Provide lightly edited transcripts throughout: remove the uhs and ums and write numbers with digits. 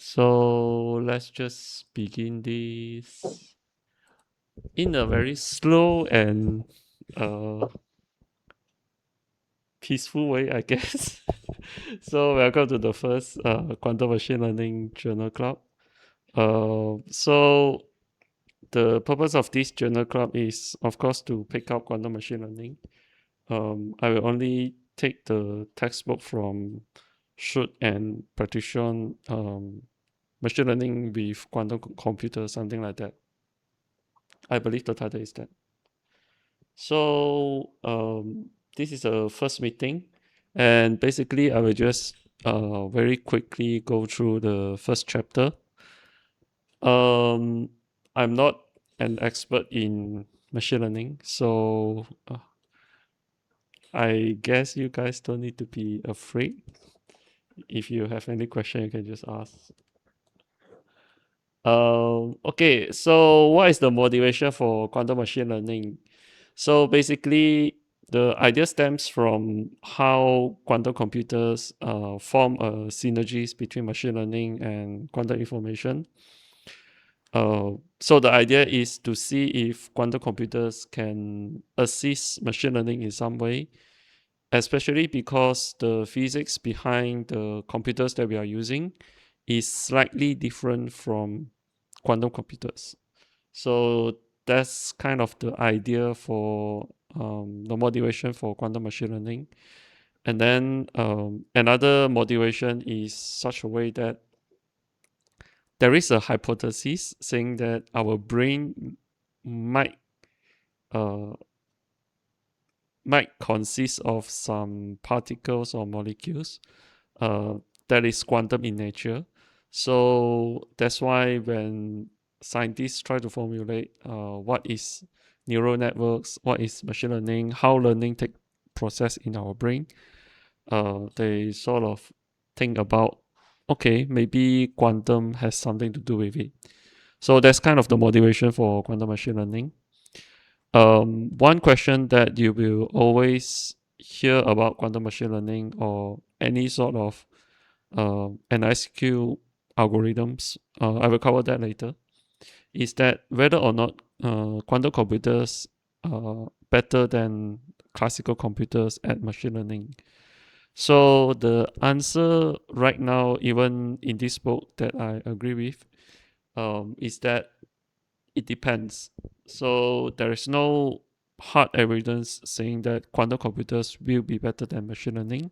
So let's just begin this in a very slow and uh, peaceful way, I guess. So welcome to the first Quantum Machine Learning Journal Club. So the purpose of this journal club is, of course, to pick up quantum machine learning. I will only take the textbook from Shoot and Practition Machine Learning with Quantum Computer, something like that. I believe the title is that. So this is a first meeting, and basically I will just very quickly go through the first chapter. Um, I'm not an expert in machine learning, so I guess you guys don't need to be afraid. If you have any question, you can just ask. Okay, so what is the motivation for quantum machine learning? So basically, the idea stems from how quantum computers form synergies between machine learning and quantum information. So the idea is to see if quantum computers can assist machine learning in some way, especially because the physics behind the computers that we are using is slightly different from quantum computers. So that's kind of the idea for the motivation for quantum machine learning. And then another motivation is such a way that there is a hypothesis saying that our brain might uh, might consist of some particles or molecules uh, that is quantum in nature. So that's why when scientists try to formulate what is neural networks, what is machine learning, how learning take process in our brain, they sort of think about, okay, maybe quantum has something to do with it. So that's kind of the motivation for quantum machine learning. One question that you will always hear about quantum machine learning or any sort of NISQ algorithms, I will cover that later, is that whether or not quantum computers are better than classical computers at machine learning. So the answer right now, even in this book that I agree with, is that it depends. So there is no hard evidence saying that quantum computers will be better than machine learning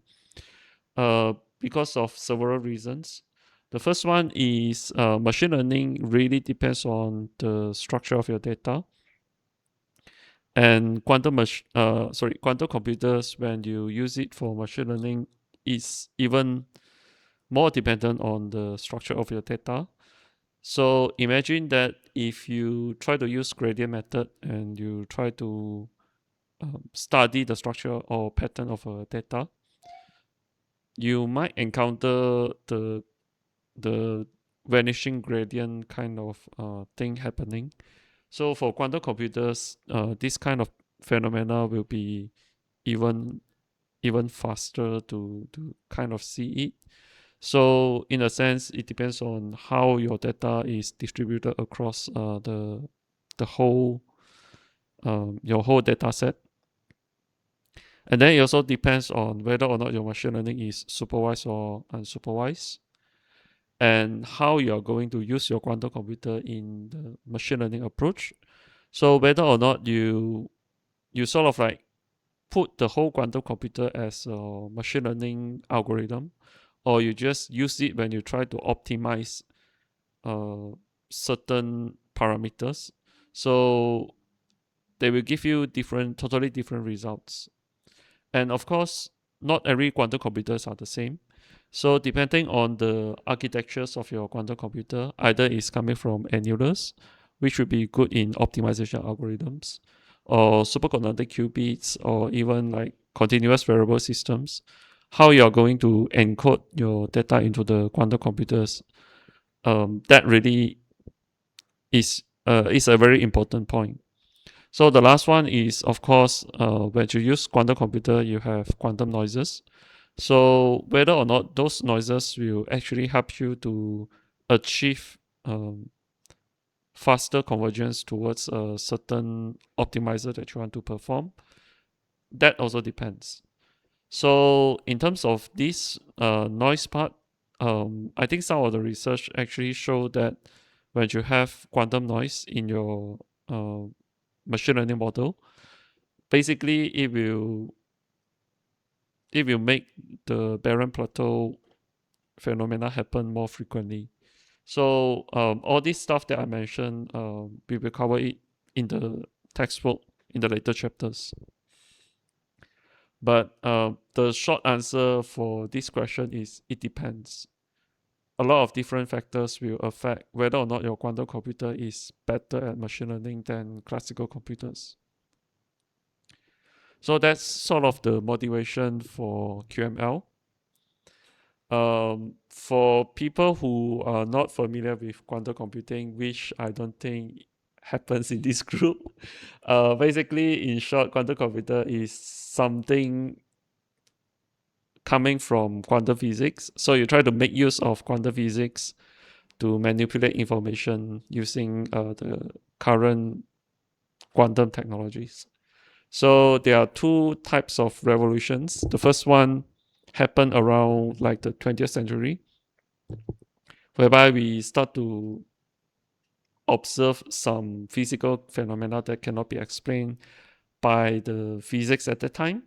because of several reasons. The first one is machine learning really depends on the structure of your data. And quantum computers, when you use it for machine learning, is even more dependent on the structure of your data. So imagine that if you try to use gradient method and you try to study the structure or pattern of a data, you might encounter the vanishing gradient kind of thing happening. So for quantum computers, this kind of phenomena will be even even faster to kind of see it. So in a sense, it depends on how your data is distributed across the whole your whole data set. And then it also depends on whether or not your machine learning is supervised or unsupervised, and how you are going to use your quantum computer in the machine learning approach. So whether or not you sort of like put the whole quantum computer as a machine learning algorithm, or you just use it when you try to optimize certain parameters. So they will give you totally different results. And of course, not every quantum computers are the same. So depending on the architectures of your quantum computer, either it's coming from annulars, which would be good in optimization algorithms, or superconducting qubits, or even like continuous variable systems, how you're going to encode your data into the quantum computers, that really is a very important point. So the last one is, of course, when you use quantum computer, you have quantum noises. So whether or not those noises will actually help you to achieve faster convergence towards a certain optimizer that you want to perform. That also depends. So in terms of this noise part, I think some of the research actually show that when you have quantum noise in your uh, machine learning model, basically it will make the barren plateau phenomena happen more frequently. So all this stuff that I mentioned, we will cover it in the textbook in the later chapters. But the short answer for this question is it depends. A lot of different factors will affect whether or not your quantum computer is better at machine learning than classical computers. So that's sort of the motivation for QML. For people who are not familiar with quantum computing, which I don't think happens in this group, basically, in short, quantum computer is something coming from quantum physics. So you try to make use of quantum physics to manipulate information using the current quantum technologies. So there are two types of revolutions. The first one happened around like the 20th century, whereby we start to observe some physical phenomena that cannot be explained by the physics at that time.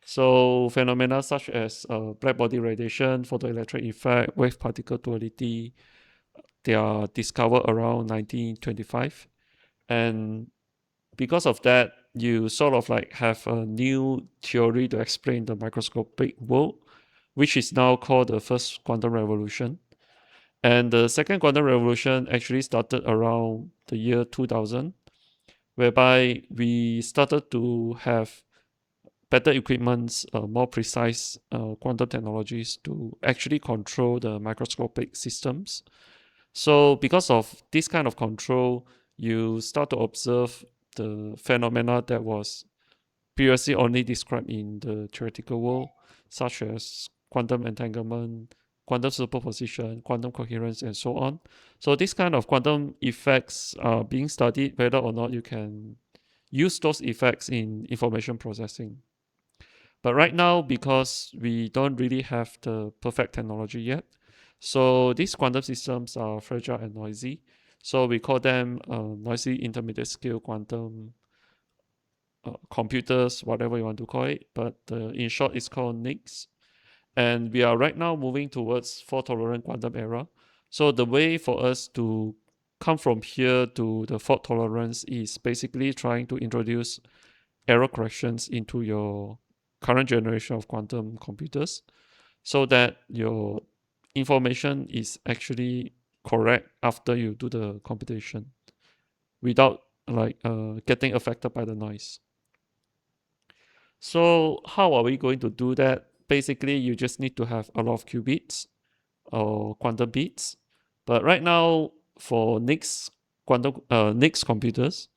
So phenomena such as black body radiation, photoelectric effect, wave particle duality, they are discovered around 1925. And because of that, you sort of like have a new theory to explain the microscopic world, which is now called the first quantum revolution. And the second quantum revolution actually started around the year 2000, whereby we started to have better equipments, more precise quantum technologies to actually control the microscopic systems. So, because of this kind of control, you start to observe the phenomena that was previously only described in the theoretical world, such as quantum entanglement, quantum superposition, quantum coherence, and so on. So, this kind of quantum effects are being studied whether or not you can use those effects in information processing. But right now, because we don't really have the perfect technology yet, so these quantum systems are fragile and noisy. So we call them noisy intermediate scale quantum computers, whatever you want to call it. But in short, it's called NICs. And we are right now moving towards fault tolerant quantum era. So the way for us to come from here to the fault tolerance is basically trying to introduce error corrections into your current generation of quantum computers so that your information is actually correct after you do the computation without like getting affected by the noise. So how are we going to do that? Basically, you just need to have a lot of qubits or quantum bits. But right now, for next computers,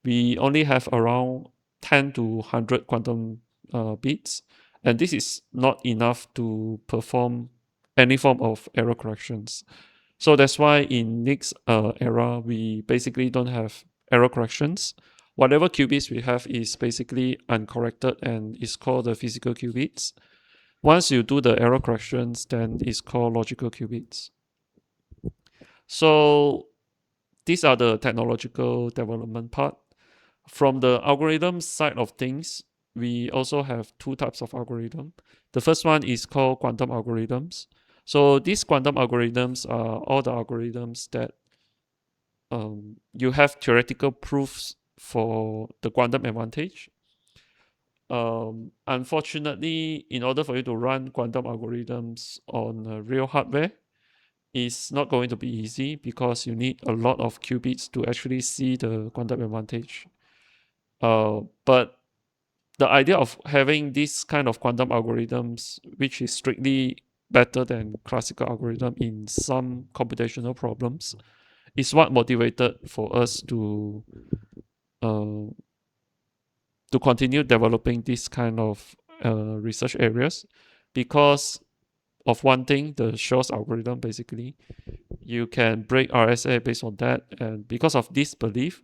we only have around 10 to 100 quantum bits, and this is not enough to perform any form of error corrections. So that's why in next era, we basically don't have error corrections. Whatever qubits we have is basically uncorrected and is called the physical qubits. Once you do the error corrections, then it's called logical qubits. So these are the technological development part. From the algorithm side of things, we also have two types of algorithm. The first one is called quantum algorithms. So these quantum algorithms are all the algorithms that you have theoretical proofs for the quantum advantage. Unfortunately, in order for you to run quantum algorithms on real hardware, it's not going to be easy because you need a lot of qubits to actually see the quantum advantage. But the idea of having this kind of quantum algorithms, which is strictly better than classical algorithm in some computational problems, is what motivated for us uh, to continue developing this kind of research areas because of one thing, the Shor's algorithm basically. you can break RSA based on that. And because of this belief,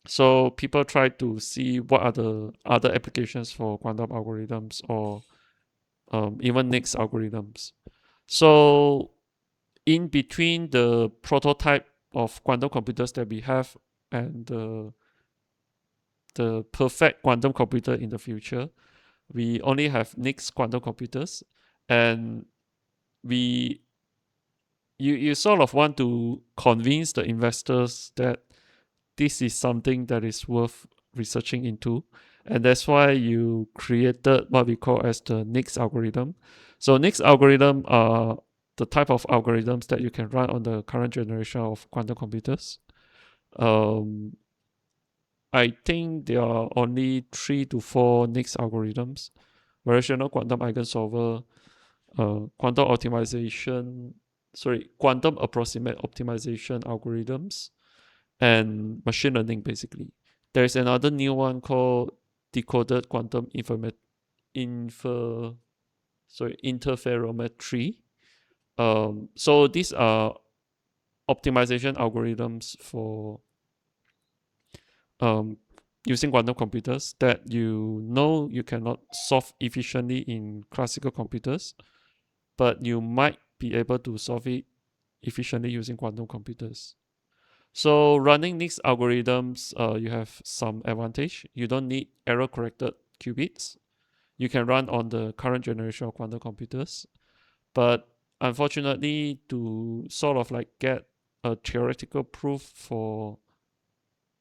so people try to see what are the other applications for quantum algorithms or even next algorithms. So in between the prototype of quantum computers that we have and the perfect quantum computer in the future, we only have next quantum computers, and we you sort of want to convince the investors that this is something that is worth researching into, and that's why you created what we call as the Nix algorithm. So Nix algorithm are the type of algorithms that you can run on the current generation of quantum computers. Um, I think there are only 3 to 4 Nix algorithms: variational quantum eigensolver, quantum optimization, quantum approximate optimization algorithms, and machine learning basically. There's another new one called decoded quantum interferometry. So these are optimization algorithms for um, using quantum computers that you cannot solve efficiently in classical computers, but you might be able to solve it efficiently using quantum computers. So running these algorithms, you have some advantage. You don't need error-corrected qubits. You can run on the current generation of quantum computers. But unfortunately, to sort of like get a theoretical proof for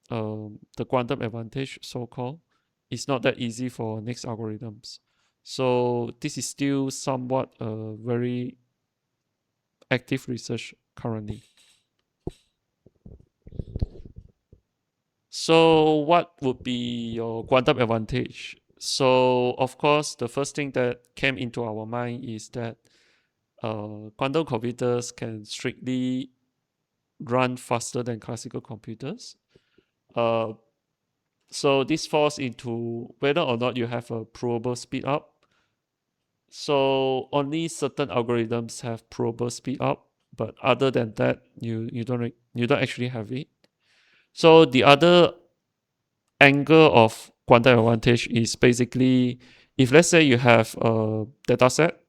the quantum advantage, so-called, it's not that easy for next algorithms. So this is still somewhat a very active research currently. So what would be your quantum advantage? So of course, the first thing that came into our mind is that quantum computers can strictly run faster than classical computers. Uh, so this falls into whether or not you have a probable speed up. So only certain algorithms have probable speed up, but other than that, you don't actually have it. So the other angle of quantum advantage is basically if let's say you have a data set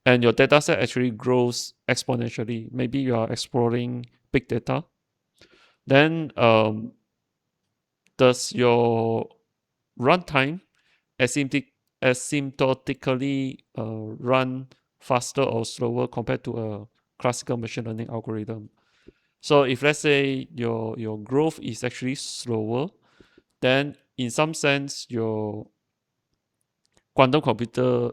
and your data set actually grows exponentially, maybe you are exploring big data, then does your runtime asymptotically run faster or slower compared to a classical machine learning algorithm? So if let's say your growth is actually slower, then in some sense your quantum computer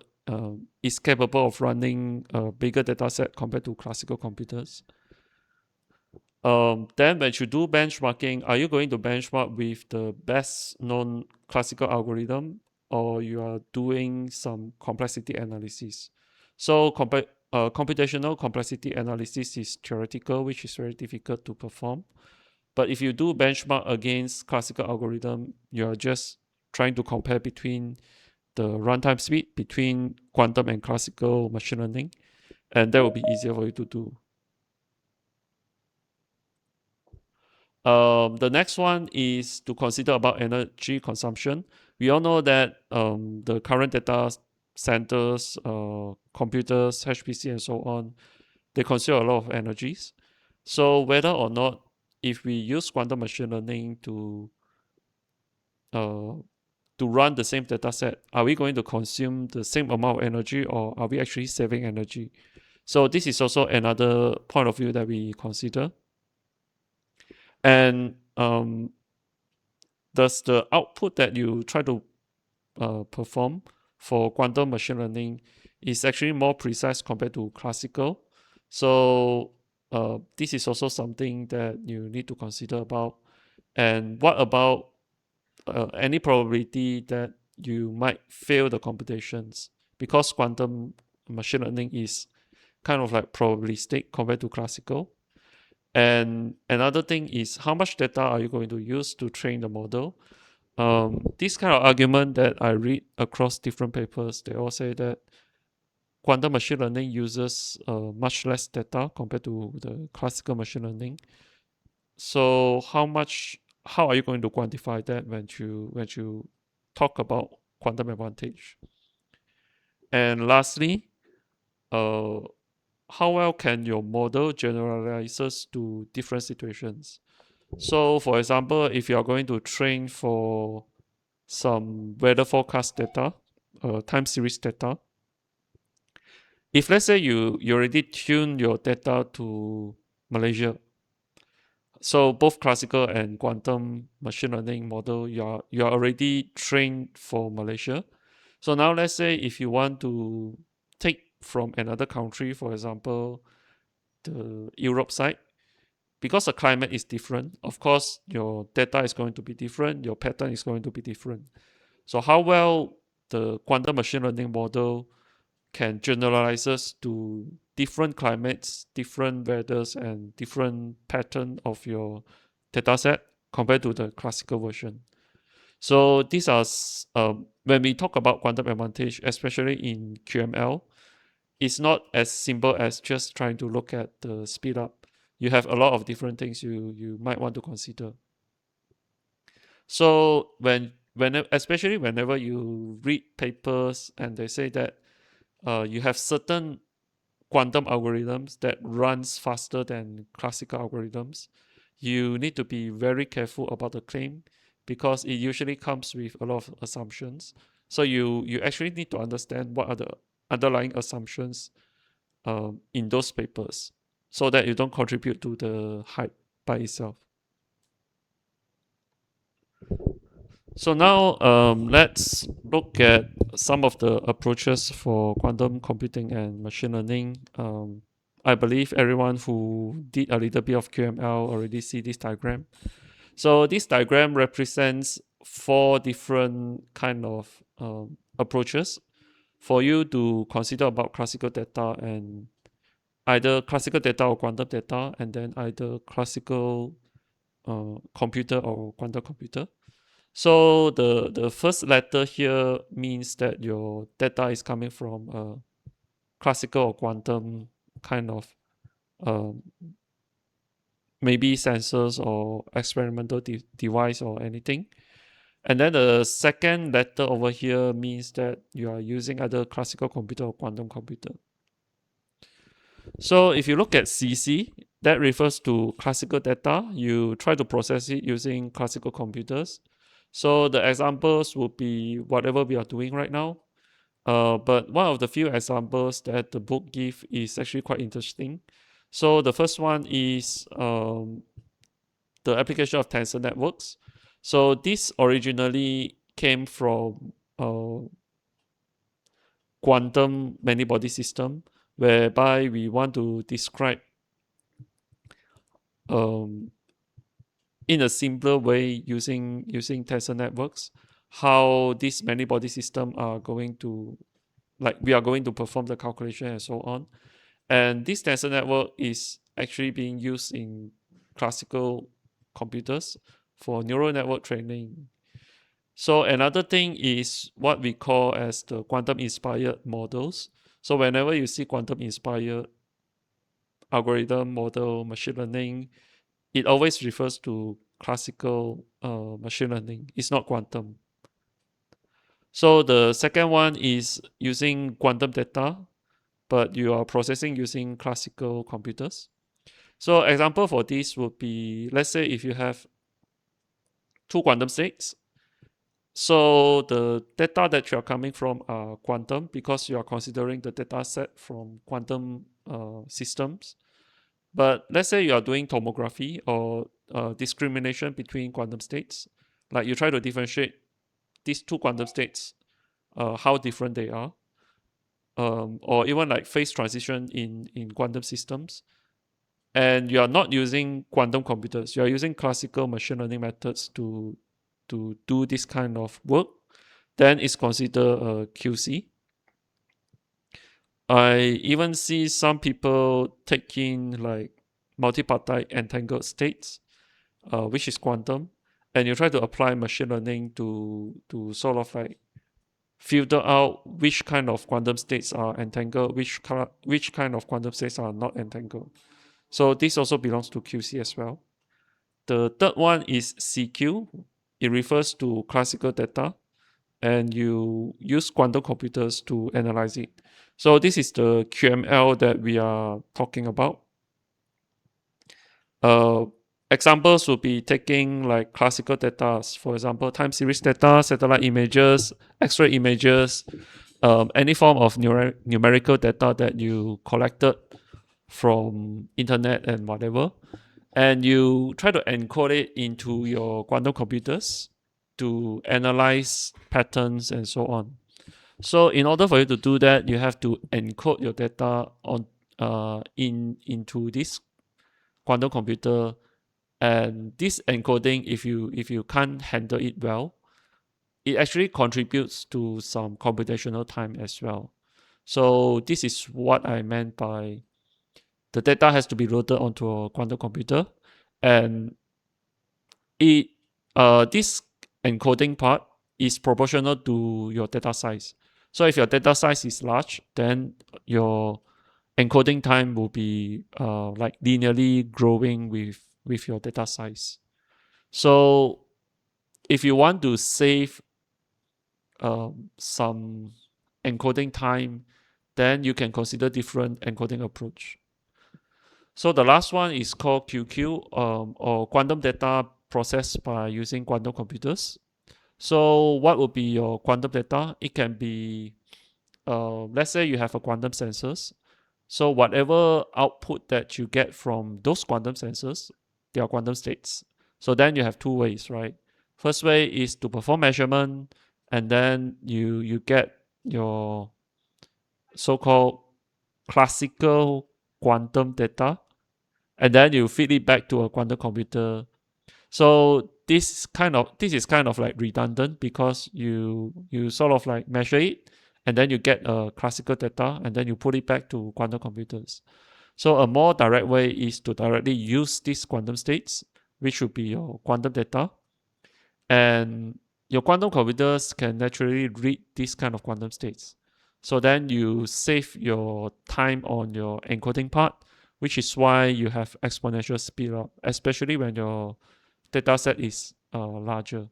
is capable of running a bigger data set compared to classical computers. Then when you do benchmarking, are you going to benchmark with the best known classical algorithm, or you are doing some complexity analysis? So computational complexity analysis is theoretical, which is very difficult to perform. But if you do benchmark against classical algorithm, you're just trying to compare between the runtime speed between quantum and classical machine learning, and that will be easier for you to do. The next one is to consider about energy consumption. We all know that the current data centers, computers, HPC, and so on, they consume a lot of energies. So whether or not if we use quantum machine learning uh, to run the same data set, are we going to consume the same amount of energy, or are we actually saving energy? So this is also another point of view that we consider. And does the output that you try to perform for quantum machine learning is actually more precise compared to classical? So this is also something that you need to consider about. And what about any probability that you might fail the computations, because quantum machine learning is kind of like probabilistic compared to classical. And another thing is how much data are you going to use to train the model? This kind of argument that I read across different papers, they all say that quantum machine learning uses much less data compared to the classical machine learning. So how are you going to quantify that when you talk about quantum advantage? And lastly, uh, how well can your model generalizes to different situations? So, for example, if you are going to train for some weather forecast data, time series data, if let's say you already tune your data to Malaysia, so both classical and quantum machine learning model, you are already trained for Malaysia. So now let's say if you want to take from another country, for example, the Europe side, because the climate is different, of course your data is going to be different, your pattern is going to be different. So how well the quantum machine learning model can generalizes to different climates, different weathers, and different pattern of your dataset compared to the classical version. So these are when we talk about quantum advantage, especially in QML, it's not as simple as just trying to look at the speed up. You have a lot of different things you might want to consider. So especially whenever you read papers and they say that you have certain quantum algorithms that runs faster than classical algorithms, you need to be very careful about the claim because it usually comes with a lot of assumptions. So you actually need to understand what are the underlying assumptions in those papers so that you don't contribute to the hype by itself. So now let's look at some of the approaches for quantum computing and machine learning. I believe everyone who did a little bit of QML already see this diagram. So this diagram represents four different kind of approaches for you to consider about classical data and either classical data or quantum data, and then either classical computer or quantum computer. So the first letter here means that your data is coming from a classical or quantum kind of um, maybe sensors or experimental device or anything. And then the second letter over here means that you are using either classical computer or quantum computer. So if you look at CC, that refers to classical data. You try to process it using classical computers. So the examples would be whatever we are doing right now. But one of the few examples that the book give is actually quite interesting. So the first one is the application of tensor networks. So this originally came from quantum many-body system, whereby we want to describe um, in a simpler way using tensor networks how these many-body system are going to we are going to perform the calculation and so on. And this tensor network is actually being used in classical computers for neural network training. So another thing is what we call as the quantum inspired models. So whenever you see quantum inspired algorithm, model, machine learning, it always refers to classical machine learning. It's not quantum. So the second one is using quantum data, but you are processing using classical computers. So example for this would be, let's say if you have two quantum states. So the data that you are coming from are quantum because you are considering the data set from quantum systems. But let's say you are doing tomography or discrimination between quantum states, like you try to differentiate these two quantum states, how different they are, or even like phase transition in quantum systems. And you are not using quantum computers, you are using classical machine learning methods to do this kind of work, then it's considered a QC. I even see some people taking like multipartite entangled states, which is quantum, and you try to apply machine learning to sort of like filter out which kind of quantum states are entangled, which kind of quantum states are not entangled. So this also belongs to QC as well. The third one is CQ. It refers to classical data, and you use quantum computers to analyze it. So this is the QML that we are talking about. Uh, Examples would be taking like classical data, for example, time series data, satellite images, X-ray images, any form of numerical data that you collected from internet and whatever, and you try to encode it into your quantum computers to analyze patterns and so on. So in order for you to do that, you have to encode your data on into this quantum computer, and this encoding, if you can't handle it well, it actually contributes to some computational time as well. So this is what I meant by the data has to be loaded onto a quantum computer, and it this encoding part is proportional to your data size. So if your data size is large, then your encoding time will be like linearly growing with your data size. So if you want to save some encoding time, then you can consider different encoding approach. So the last one is called QQ, or quantum data processed by using quantum computers. So what would be your quantum data? It can be, let's say you have a quantum sensors. So whatever output that you get from those quantum sensors, they are quantum states. So then you have two ways, right? First way is to perform measurement, and then you get your so-called classical quantum data, and then you feed it back to a quantum computer. So this is kind of like redundant, because you sort of like measure it, and then you get a classical data, and then you put it back to quantum computers. So a more direct way is to directly use these quantum states, which would be your quantum data, and your quantum computers can naturally read these kind of quantum states. So then you save your time on your encoding part, which is why you have exponential speed up, especially when your data set is larger.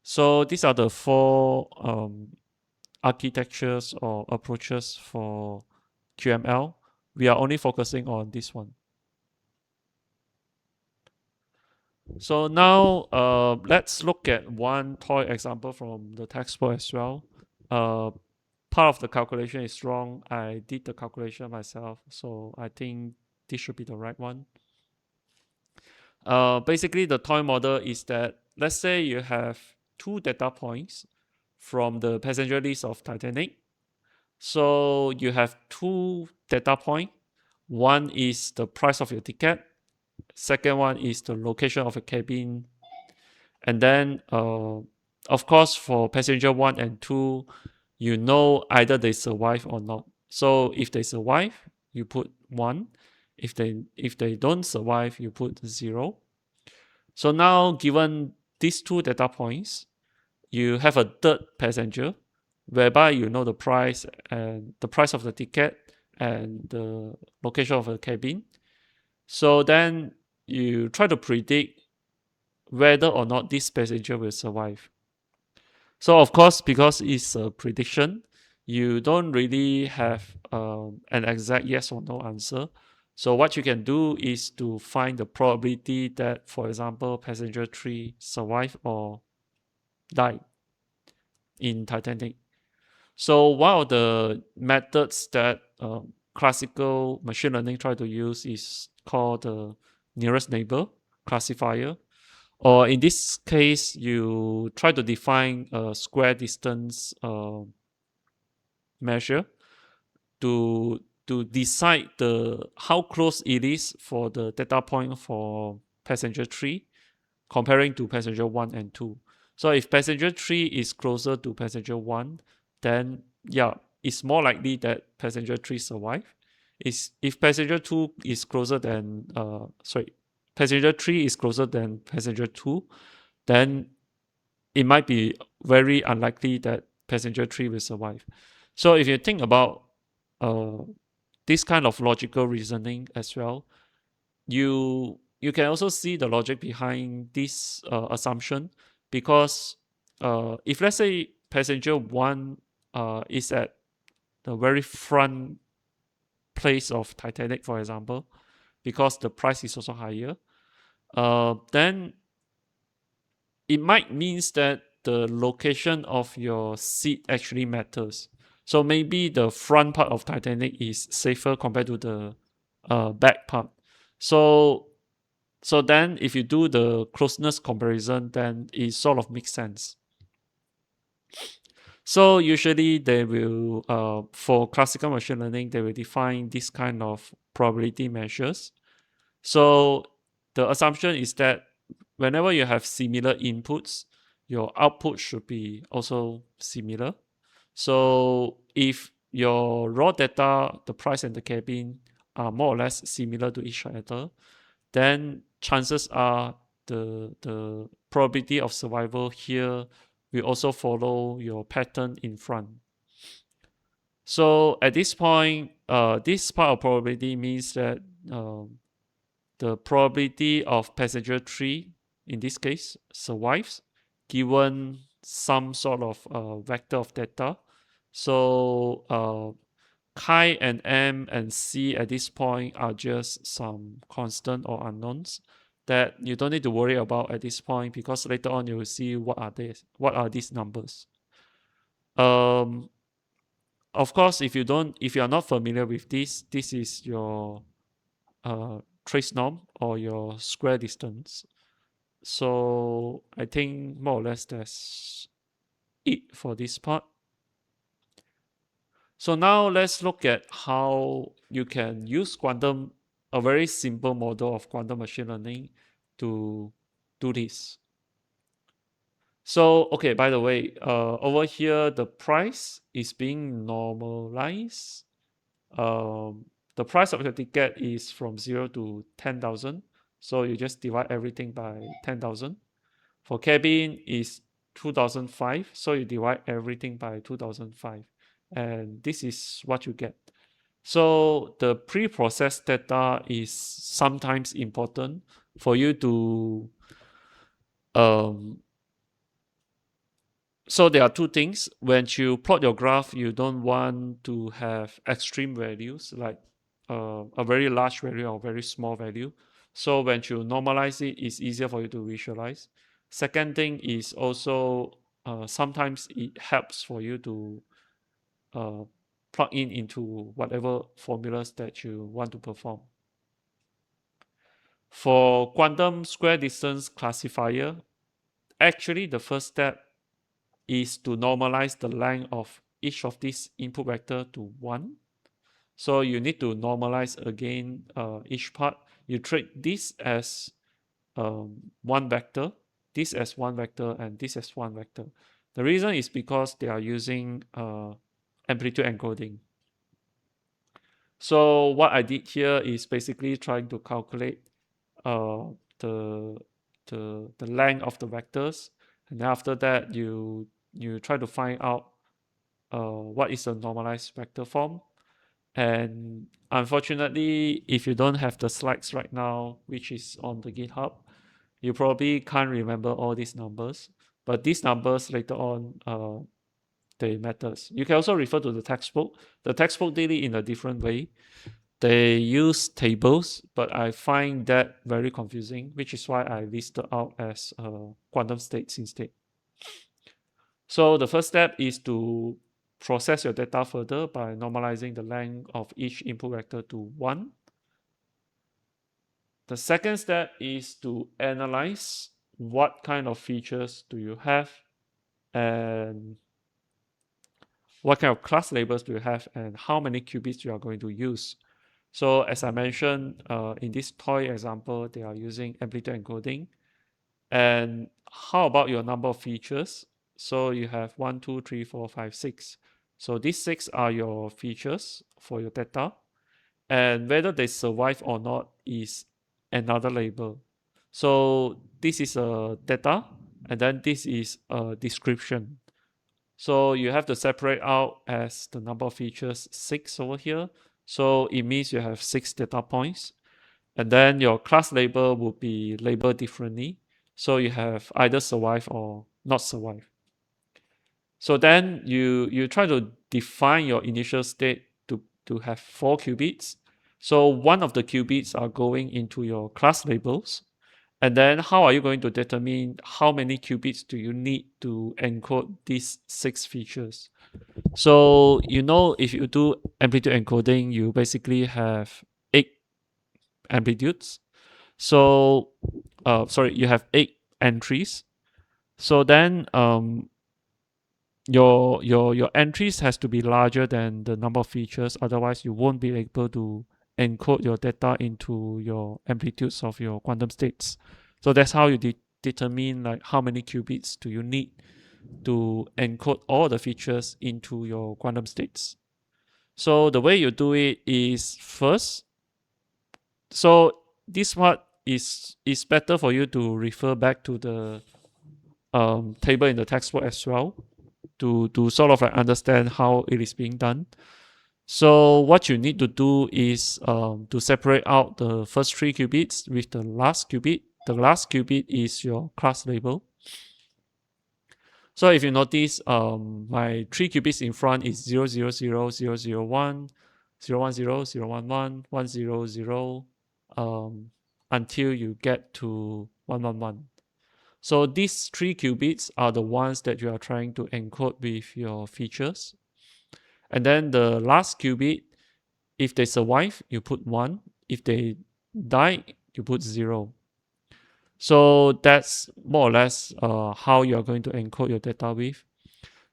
So these are the four architectures or approaches for QML. We are only focusing on this one. So now let's look at one toy example from the textbook as well. Uh, Part of the calculation is wrong. I did the calculation myself, so I think this should be the right one. Basically, the toy model is that, let's say you have two data points from the passenger list of Titanic. So you have two data points. One is the price of your ticket. Second one is the location of a cabin. And then, of course, for passenger one and two, you know either they survive or not. So if they survive, you put one. If they don't survive, you put 0. So now, given these two data points, you have a third passenger, whereby you know the price of the ticket and the location of the cabin. So then you try to predict whether or not this passenger will survive. So of course, because it's a prediction, you don't really have an exact yes or no answer. So what you can do is to find the probability that, for example, passenger 3 survive or die in Titanic. So one of the methods that classical machine learning try to use is called the nearest neighbor classifier. Or in this case, you try to define a square distance measure to decide the how close it is for the data point for passenger 3 comparing to passenger 1 and 2. So if passenger 3 is closer to passenger 1, then yeah, it's more likely that passenger 3 survive. If passenger 2 is closer than passenger 3 is closer than passenger 2, then it might be very unlikely that passenger 3 will survive. So if you think about uh, this kind of logical reasoning as well, you can also see the logic behind this assumption, because if let's say passenger 1 is at the very front place of Titanic, for example, because the price is also higher, then it might means that the location of your seat actually matters. So maybe the front part of Titanic is safer compared to the back part. So so then if you do the closeness comparison, then it sort of makes sense. So usually they will, for classical machine learning, they will define this kind of probability measures. So the assumption is that whenever you have similar inputs, your output should be also similar. So if your raw data, the price and the cabin are more or less similar to each other, then chances are the probability of survival here will also follow your pattern in front. So at this point, this part of probability means that the probability of passenger 3, in this case, survives given some sort of vector of data. So chi and m and c at this point are just some constant or unknowns that you don't need to worry about at this point, because later on you will see what are these numbers. Um, of course, if you are not familiar with this is your trace norm or your square distance. So I think more or less that's it for this part. So now let's look at how you can use a very simple model of quantum machine learning to do this. So, okay, by the way, over here, the price is being normalized. Um, the price of your ticket is from 0 to 10,000. So you just divide everything by 10,000. For cabin is 2005, so you divide everything by 2005, and this is what you get. So the pre-processed data is sometimes important for you to so there are two things. When you plot your graph, you don't want to have extreme values like a very large value or very small value. So when you normalize it, it's easier for you to visualize. Second thing is also sometimes it helps for you to uh, plug into whatever formulas that you want to perform. For quantum square distance classifier, actually the first step is to normalize the length of each of these input vector to 1. So you need to normalize again each part. You treat this as one vector, this as one vector, and this as one vector. The reason is because they are using amplitude encoding. So what I did here is basically trying to calculate uh, the, the length of the vectors, and then after that you try to find out what is the normalized vector form. And unfortunately, if you don't have the slides right now, which is on the GitHub, you probably can't remember all these numbers. But these numbers later on, they matters. You can also refer to the textbook. The textbook did it in a different way. They use tables, but I find that very confusing, which is why I listed out as quantum states instead. So the first step is to process your data further by normalizing the length of each input vector to 1. The second step is to analyze what kind of features do you have, and what kind of class labels do you have, and how many qubits you are going to use. So as I mentioned, in this toy example, they are using amplitude encoding. And how about your number of features? So you have 1, 2, 3, 4, 5, 6. So these 6 are your features for your data. And whether they survive or not is another label. So this is a data. and then this is a description. So you have to separate out as the number of features 6 over here. So it means you have 6 data points. And then your class label will be labeled differently. So you have either survive or not survive. So then you try to define your initial state to have 4 qubits. So one of the qubits are going into your class labels. And then how are you going to determine how many qubits do you need to encode these 6 features? So if you do amplitude encoding, you basically have 8 amplitudes. So you have 8 entries. So then your entries has to be larger than the number of features, otherwise you won't be able to encode your data into your amplitudes of your quantum states. So that's how you determine like how many qubits do you need to encode all the features into your quantum states. So the way you do it is first, so this part is better for you to refer back to the table in the textbook as well to sort of like understand how it is being done. So what you need to do is to separate out the first 3 qubits with the last qubit. The last qubit is your class label. So if you notice, my 3 qubits in front is 0, 0, 0, 0, 0, 1, 0, 1, 0, 0, 1, 1, 1, 0, 0, until you get to 1, 1, 1. So these 3 qubits are the ones that you are trying to encode with your features. And then the last qubit, if they survive, you put 1. If they die, you put 0. So that's more or less how you're going to encode your data with.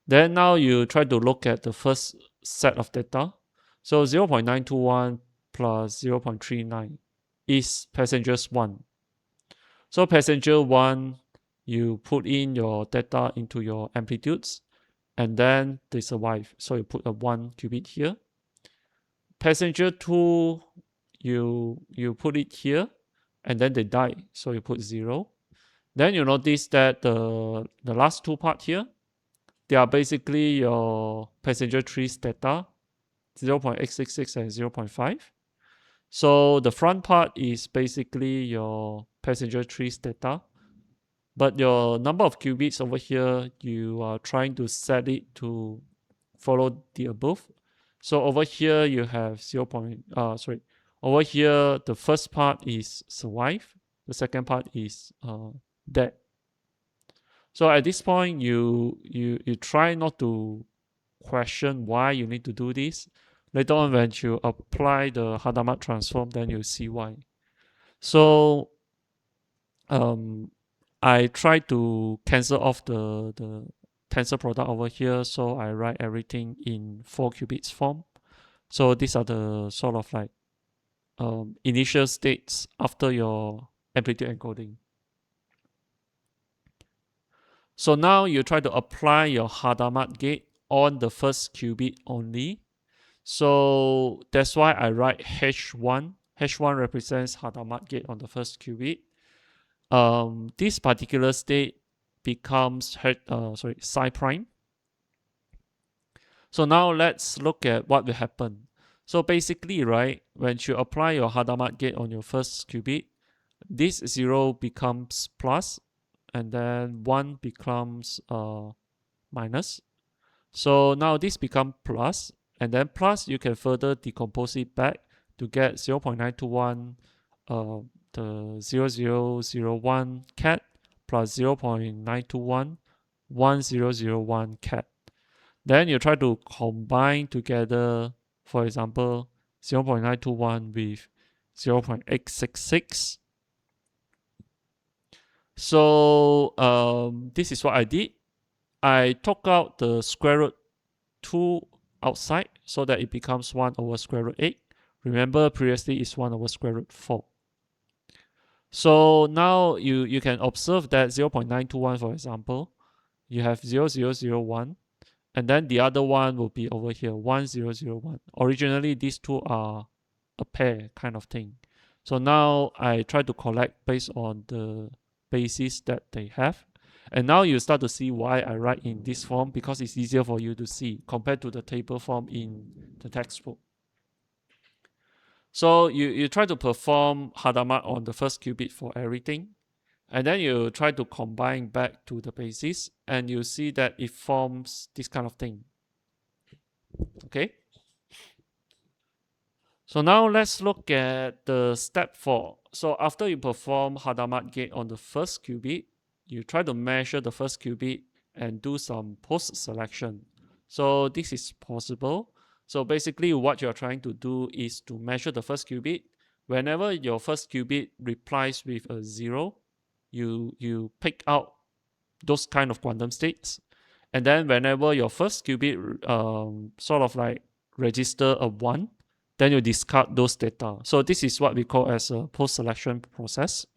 Then now you try to look at the first set of data. So 0.921 plus 0.39 is passengers 1. So passenger 1, you put in your data into your amplitudes, and then they survive. So you put a 1 qubit here. Passenger 2, you put it here, and then they die. So you put 0. Then you notice that the last 2 part here, they are basically your passenger 3's data, 0.866 and 0.5. So the front part is basically your passenger 3's data, but your number of qubits over here, you are trying to set it to follow the above. So over here you have over here the first part is survive, the second part is dead. So at this point you try not to question why you need to do this. Later on when you apply the Hadamard transform, then you see why. So I try to cancel off the tensor product over here, so I write everything in 4 qubits form. So these are the sort of like initial states after your amplitude encoding. So now you try to apply your Hadamard gate on the first qubit only. So that's why I write H1. H1 represents Hadamard gate on the first qubit. This particular state becomes psi prime. So now let's look at what will happen. So basically, right, when you apply your Hadamard gate on your first qubit, this 0 becomes plus, and then 1 becomes minus. So now this becomes plus, and then plus you can further decompose it back to get 0.921 the 0001 cat plus 0.921 1001 cat. Then you try to combine together, for example, 0.921 with 0.866. So this is what I did. I took out the square root 2 outside so that it becomes 1 over square root 8. Remember previously it's 1 over square root 4. So now you can observe that 0.921, for example, you have 0001, and then the other one will be over here, 1001. Originally, these two are a pair kind of thing. So now I try to collect based on the basis that they have. And now you start to see why I write in this form, because it's easier for you to see compared to the table form in the textbook. So you try to perform Hadamard on the first qubit for everything, and then you try to combine back to the basis, and you see that it forms this kind of thing. Okay. So now let's look at the step 4. So after you perform Hadamard gate on the first qubit, you try to measure the first qubit and do some post selection. So this is possible. So basically what you're trying to do is to measure the first qubit. Whenever your first qubit replies with a 0, you pick out those kind of quantum states. And then whenever your first qubit sort of like register a 1, then you discard those data. So this is what we call as a post-selection process.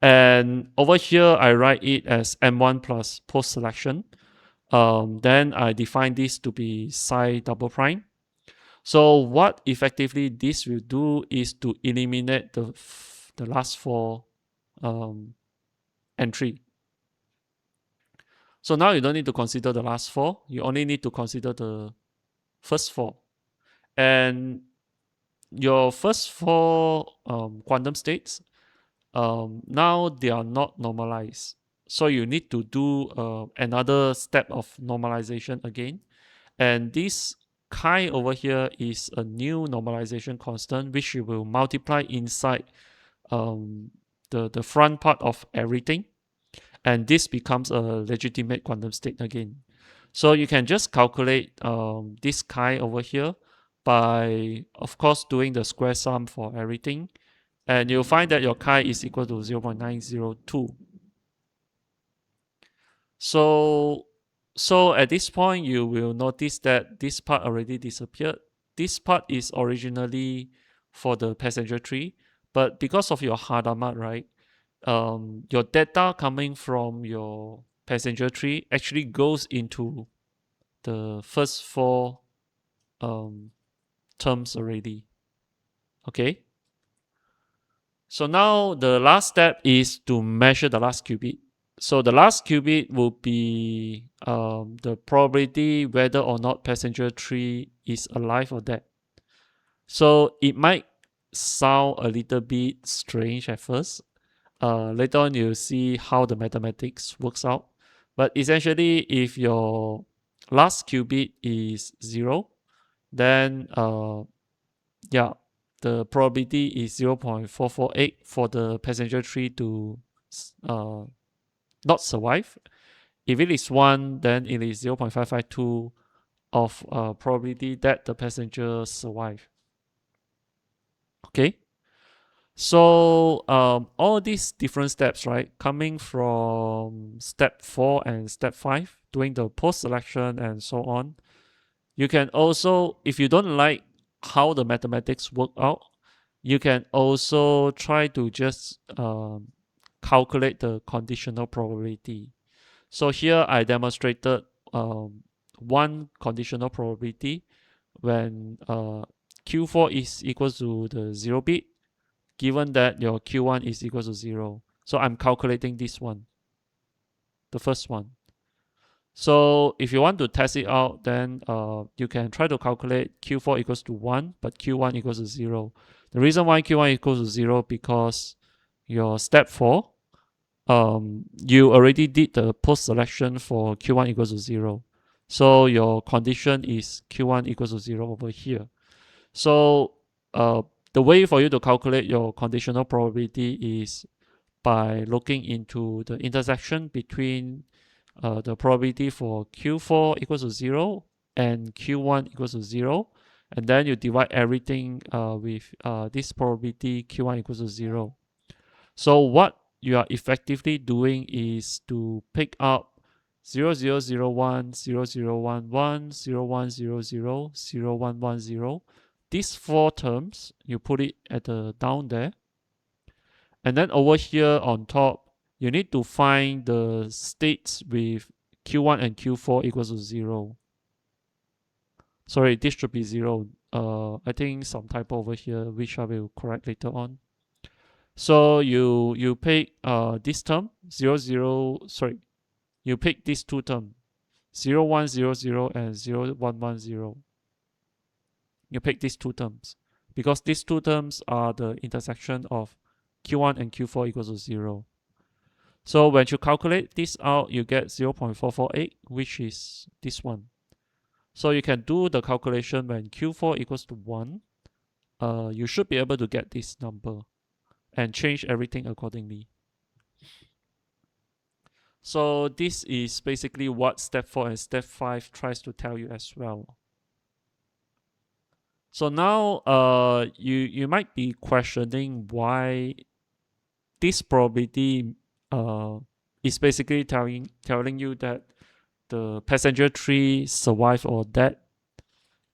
And over here, I write it as M1 plus post-selection. Then I define this to be psi double prime. So what effectively this will do is to eliminate the last 4 entry. So now you don't need to consider the last 4. You only need to consider the first 4. And your first 4 quantum states, now they are not normalized. So you need to do another step of normalization again. And this chi over here is a new normalization constant, which you will multiply inside the front part of everything. And this becomes a legitimate quantum state again. So you can just calculate this chi over here by, of course, doing the square sum for everything. And you'll find that your chi is equal to 0.902. So at this point, you will notice that this part already disappeared. This part is originally for the passenger tree, but because of your Hadamard, right, your data coming from your passenger tree actually goes into the first 4 terms already. Okay. So now the last step is to measure the last qubit. So the last qubit will be the probability whether or not passenger tree is alive or dead. So it might sound a little bit strange at first. Later on, you'll see how the mathematics works out. But essentially, if your last qubit is 0, then yeah, the probability is 0.448 for the passenger tree to not survive. If it is 1, then it is 0.552 of probability that the passenger survive. Okay. So all these different steps, right, coming from step 4 and step 5, doing the post selection and so on, you can also, if you don't like how the mathematics work out, you can also try to just calculate the conditional probability. So here I demonstrated one conditional probability when Q4 is equal to the 0 bit, given that your Q1 is equal to 0. So I'm calculating this one, the first one. So if you want to test it out, then you can try to calculate Q4 equals to 1, but Q1 equals to 0. The reason why Q1 equals to 0 because your step 4, you already did the post selection for Q1 equals to 0. So your condition is Q1 equals to 0 over here. So the way for you to calculate your conditional probability is by looking into the intersection between the probability for Q4 equals to 0 and Q1 equals to 0. And then you divide everything with this probability Q1 equals to 0. So what you are effectively doing is to pick up 0001, 0011, 0100, 0110. These 4 terms, you put it at the down there. And then over here on top, you need to find the states with Q1 and Q4 equals to 0. Sorry, this should be 0. I think some typo over here, which I will correct later on. So you pick this term 00, you pick these two terms 0100 and 0110. You pick these two terms because these two terms are the intersection of Q1 and Q4 equals to 0. So when you calculate this out, you get 0.448, which is this one. So you can do the calculation when Q4 equals to 1. You should be able to get this number and change everything accordingly. So this is basically what step 4 and step 5 tries to tell you as well. So now you might be questioning why this probability is basically telling you that the passenger 3 survive or dead,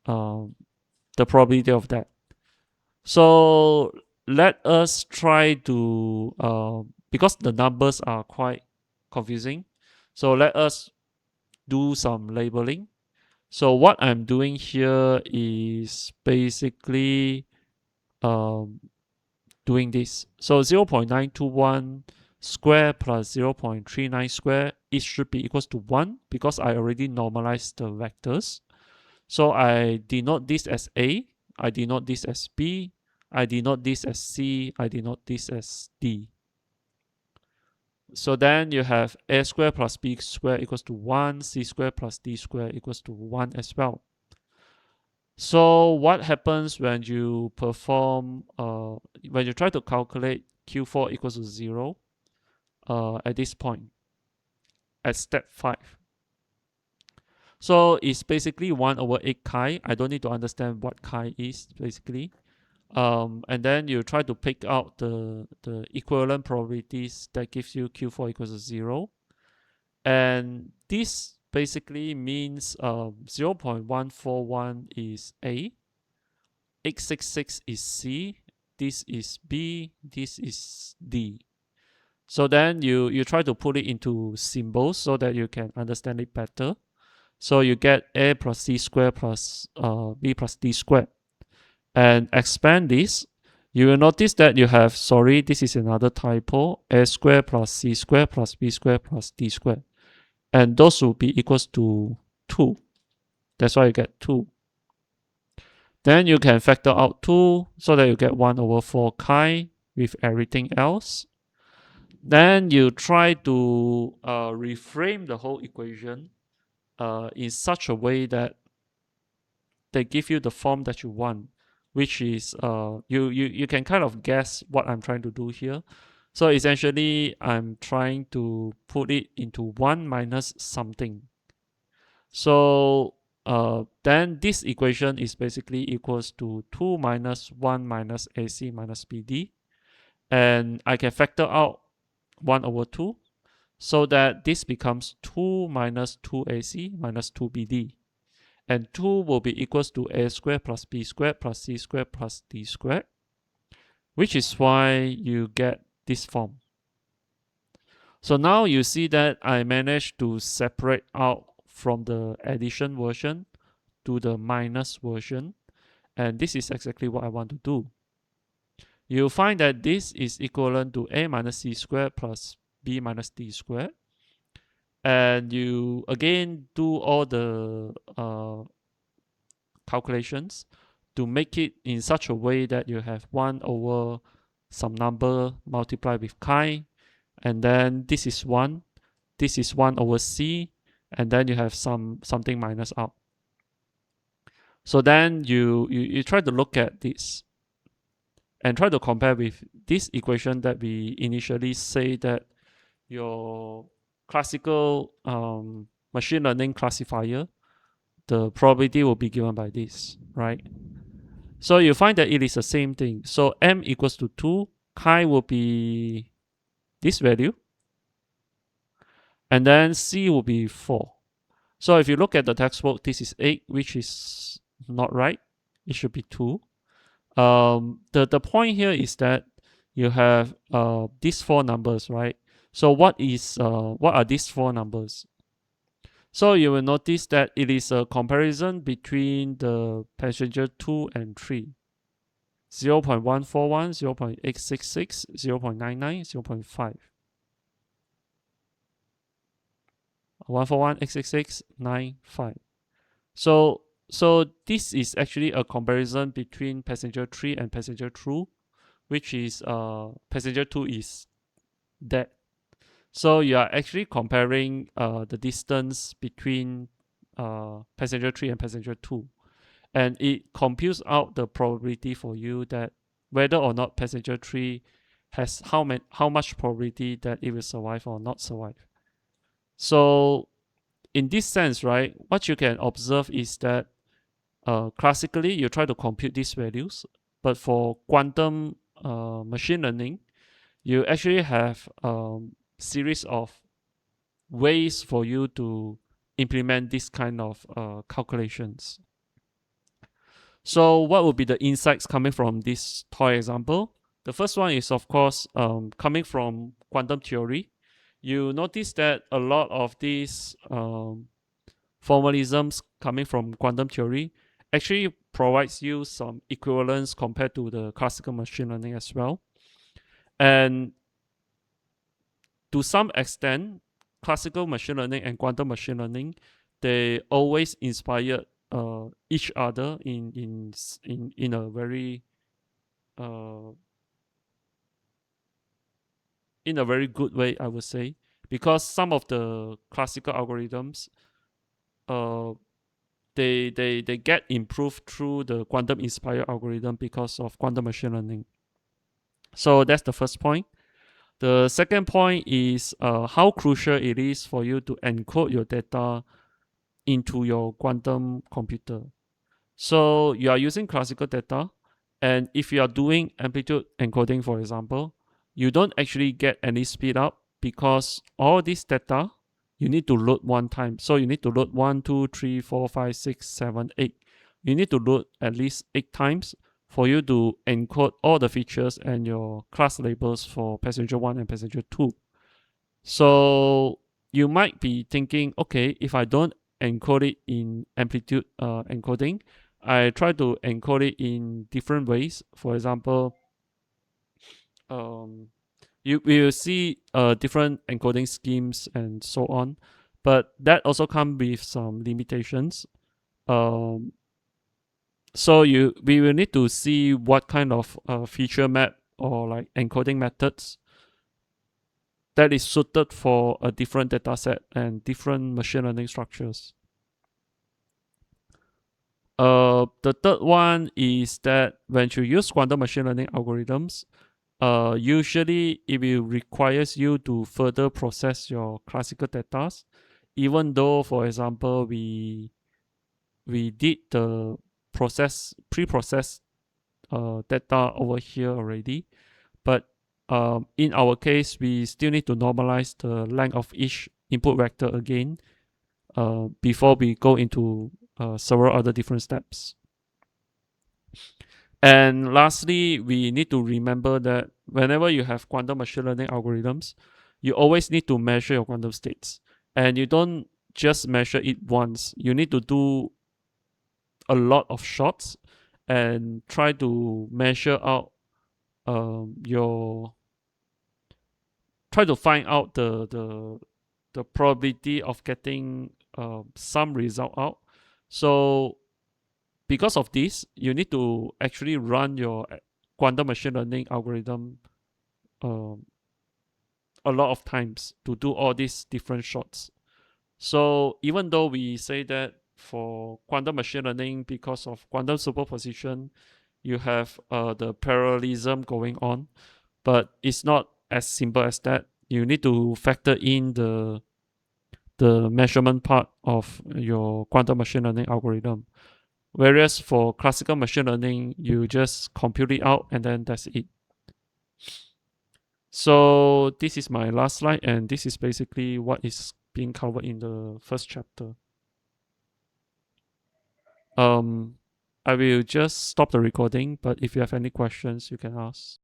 the probability of that. So let us try to because the numbers are quite confusing, so let us do some labeling. So what I'm doing here is basically doing this. So 0.921 square plus 0.39 square, it should be equals to 1 because I already normalized the vectors. So I denote this as A, I denote this as B, I denote this as C, I denote this as D. So then you have A square plus B square equals to 1, C square plus D square equals to 1 as well. So what happens when you perform, when you try to calculate Q4 equals to 0 at this point, at step 5? So it's basically 1 over 8 chi. I don't need to understand what chi is, basically. And then you try to pick out the equivalent probabilities that gives you Q4 equals to 0. And this basically means 0.141 is A, 866 is C, this is B, this is D. So then you try to put it into symbols so that you can understand it better. So you get A plus C squared plus B plus D squared. And expand this, you will notice that you have, sorry, this is another typo, A squared plus C squared plus B squared plus D squared. And those will be equals to 2. That's why you get 2. Then you can factor out 2 so that you get 1 over 4 chi with everything else. Then you try to reframe the whole equation in such a way that they give you the form that you want, which is you can kind of guess what I'm trying to do here. So essentially, I'm trying to put it into 1 minus something. So then this equation is basically equals to 2 minus 1 minus AC minus BD. And I can factor out 1 over 2 so that this becomes 2 minus 2AC minus 2BD. And 2 will be equals to A squared plus B squared plus C squared plus D squared, which is why you get this form. So now you see that I managed to separate out from the addition version to the minus version, and this is exactly what I want to do. You'll find that this is equivalent to A minus C squared plus B minus D squared, and you again do all the calculations to make it in such a way that you have 1 over some number multiplied with chi, and then this is 1, this is 1 over C, and then you have something minus out. So then you try to look at this and try to compare with this equation that we initially say that your classical machine learning classifier, the probability will be given by this, right? So you find that it is the same thing. So m equals to 2, chi will be this value, and then c will be 4. So if you look at the textbook, this is 8, which is not right. It should be 2. The point here is that you have these 4 numbers, right? So what are these 4 numbers? So you will notice that it is a comparison between the passenger 2 and 3. 0.141, 0.866, 0.99, 0.5. 141, 866, 95. So this is actually a comparison between passenger 3 and passenger 2, which is passenger 2 is dead. So you are actually comparing the distance between passenger 3 and passenger 2, and it computes out the probability for you that whether or not passenger 3 has how much probability that it will survive or not survive. So in this sense, right, what you can observe is that classically you try to compute these values, but for quantum machine learning, you actually have series of ways for you to implement this kind of calculations. So what would be the insights coming from this toy example? The first one is, of course, coming from quantum theory. You notice that a lot of these formalisms coming from quantum theory actually provides you some equivalence compared to the classical machine learning as well. And to some extent, classical machine learning and quantum machine learning, they always inspired each other in a very uh, in a very good way, I would say, because some of the classical algorithms, uh, they get improved through the quantum inspired algorithm because of quantum machine learning. So that's the first point. The second point is how crucial it is for you to encode your data into your quantum computer. So you are using classical data, and if you are doing amplitude encoding, for example, you don't actually get any speed up because all this data you need to load one time. So you need to load 1, 2, 3, 4, 5, 6, 7, 8. You need to load at least 8 times for you to encode all the features and your class labels for passenger 1 and passenger 2. So you might be thinking, okay, if I don't encode it in amplitude encoding, I try to encode it in different ways. For example, um, we will see different encoding schemes and so on, but that also comes with some limitations. Um, so we will need to see what kind of feature map or like encoding methods that is suited for a different data set and different machine learning structures. The third one is that when you use quantum machine learning algorithms, usually it will requires you to further process your classical data, even though, for example, we did the pre-process data over here already, but in our case, we still need to normalize the length of each input vector again before we go into several other different steps. And lastly, we need to remember that whenever you have quantum machine learning algorithms, you always need to measure your quantum states. And you don't just measure it once, you need to do a lot of shots and try to measure out your try to find out the probability of getting some result out. So because of this, you need to actually run your quantum machine learning algorithm um, a lot of times to do all these different shots. So even though we say that for quantum machine learning, because of quantum superposition, you have the parallelism going on, but it's not as simple as that. You need to factor in the measurement part of your quantum machine learning algorithm. Whereas for classical machine learning, you just compute it out and then that's it. So this is my last slide, and this is basically what is being covered in the first chapter. Um, I will just stop the recording, but if you have any questions, you can ask.